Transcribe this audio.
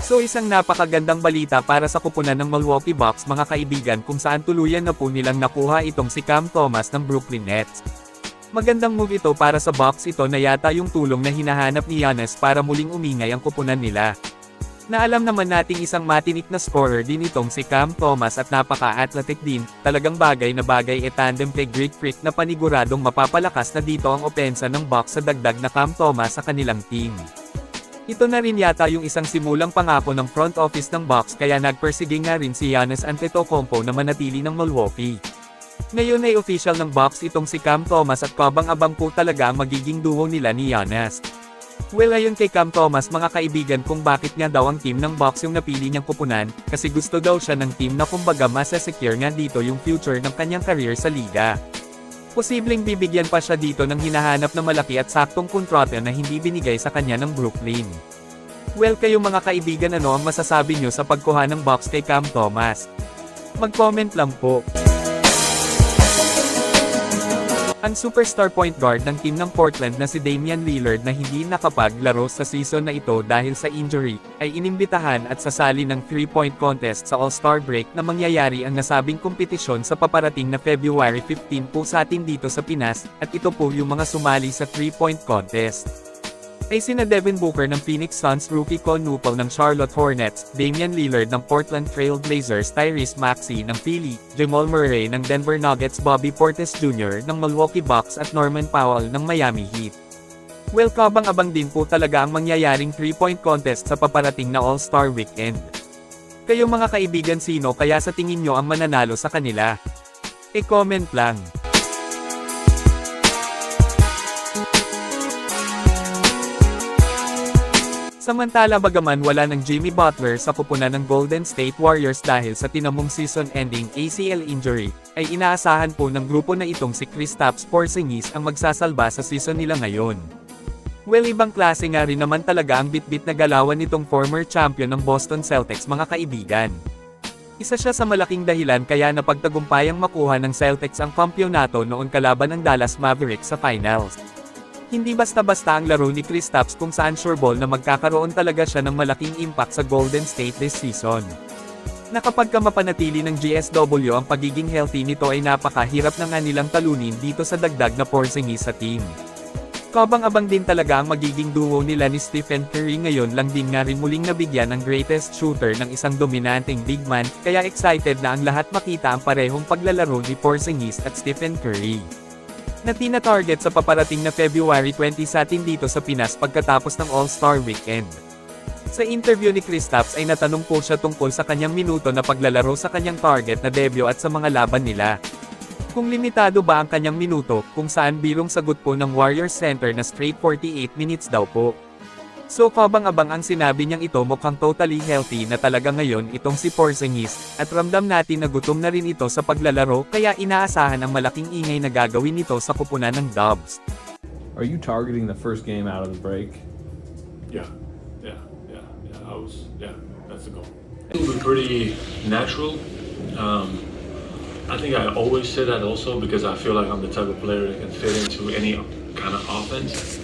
So isang napakagandang balita para sa kupunan ng Milwaukee Bucks mga kaibigan kung saan tuluyan na po nilang nakuha itong si Cam Thomas ng Brooklyn Nets. Magandang move ito para sa Bucks, ito na yata yung tulong na hinahanap ni Giannis para muling umingay ang kupunan nila. Na alam naman nating isang matinik na scorer din itong si Cam Thomas at napaka-athletic din, talagang bagay na bagay tandem kay Greek Freak na paniguradong mapapalakas na dito ang opensa ng Bucks sa dagdag na Cam Thomas sa kanilang team. Ito na rin yata yung isang simulang pangako ng front office ng Bucks kaya nagpersige nga rin si Giannis Antetokounmpo na manatili ng Milwaukee. Ngayon ay official ng Bucks itong si Cam Thomas at kabang-abang po talaga ang magiging duo nila ni Giannis. Well, ayon kay Cam Thomas mga kaibigan kung bakit nga daw ang team ng Bucks yung napili niyang kupunan, kasi gusto daw siya ng team na kumbaga masasecure nga dito yung future ng kanyang career sa liga. Posibleng bibigyan pa siya dito ng hinahanap na malaki at saktong kontrata na hindi binigay sa kanya ng Brooklyn. Well, kayo mga kaibigan, ano ang masasabi nyo sa pagkuha ng Bucks kay Cam Thomas? Mag-comment lang po. Ang superstar point guard ng team ng Portland na si Damian Lillard na hindi nakapaglaro sa season na ito dahil sa injury, ay inimbitahan at sasali ng 3-point contest sa All-Star break na mangyayari ang nasabing kompetisyon sa paparating na February 15 po sa atin dito sa Pinas, at ito po yung mga sumali sa 3-point contest. Ay sina Devin Booker ng Phoenix Suns, Rookie Con Nupal ng Charlotte Hornets, Damian Lillard ng Portland Trail Blazers, Tyrese Maxey ng Philly, Jamal Murray ng Denver Nuggets, Bobby Portis Jr. ng Milwaukee Bucks at Norman Powell ng Miami Heat. Well, kabang-abang din po talaga ang mangyayaring 3-point contest sa paparating na All-Star Weekend. Kayo mga kaibigan, sino kaya sa tingin nyo ang mananalo sa kanila? E-comment lang. Samantala bagaman wala ng Jimmy Butler sa kupunan ng Golden State Warriors dahil sa tinamong season-ending ACL injury, ay inaasahan po ng grupo na itong si Kristaps Porzingis ang magsasalba sa season nila ngayon. Well, ibang klase nga rin naman talaga ang bitbit na galawan nitong former champion ng Boston Celtics mga kaibigan. Isa siya sa malaking dahilan kaya napagtagumpayang makuha ng Celtics ang kampyonato noon kalaban ng Dallas Mavericks sa finals. Hindi basta-basta ang laro ni Kristaps kung saan sure ball na magkakaroon talaga siya ng malaking impact sa Golden State this season. Na kapag ka mapanatili ng GSW ang pagiging healthy nito ay napakahirap na nga nilang talunin dito sa dagdag na Porzingis sa team. Kabang-abang din talaga ang magiging duo nila ni Stephen Curry, ngayon lang din nga rin muling nabigyan ng greatest shooter ng isang dominanteng big man, kaya excited na ang lahat makita ang parehong paglalaro ni Porzingis at Stephen Curry. Na tina-target sa paparating na February 20 sa atin dito sa Pinas pagkatapos ng All-Star Weekend. Sa interview ni Kristaps ay natanong po siya tungkol sa kanyang minuto na paglalaro sa kanyang target na debut at sa mga laban nila. Kung limitado ba ang kanyang minuto, kung saan bilong sagot po ng Warriors center na straight 48 minutes daw po. So kabang-abang ang sinabi niyang ito, mukhang totally healthy na talaga ngayon itong si Porzingis, at ramdam natin na gutom na rin ito sa paglalaro kaya inaasahan ang malaking ingay na gagawin nito sa kupunan ng Dubs. Are you targeting the first game out of the break? Yeah, that's the goal. It will be pretty natural. I think I always say that also because I feel like I'm the type of player that can fit into any kind of offense.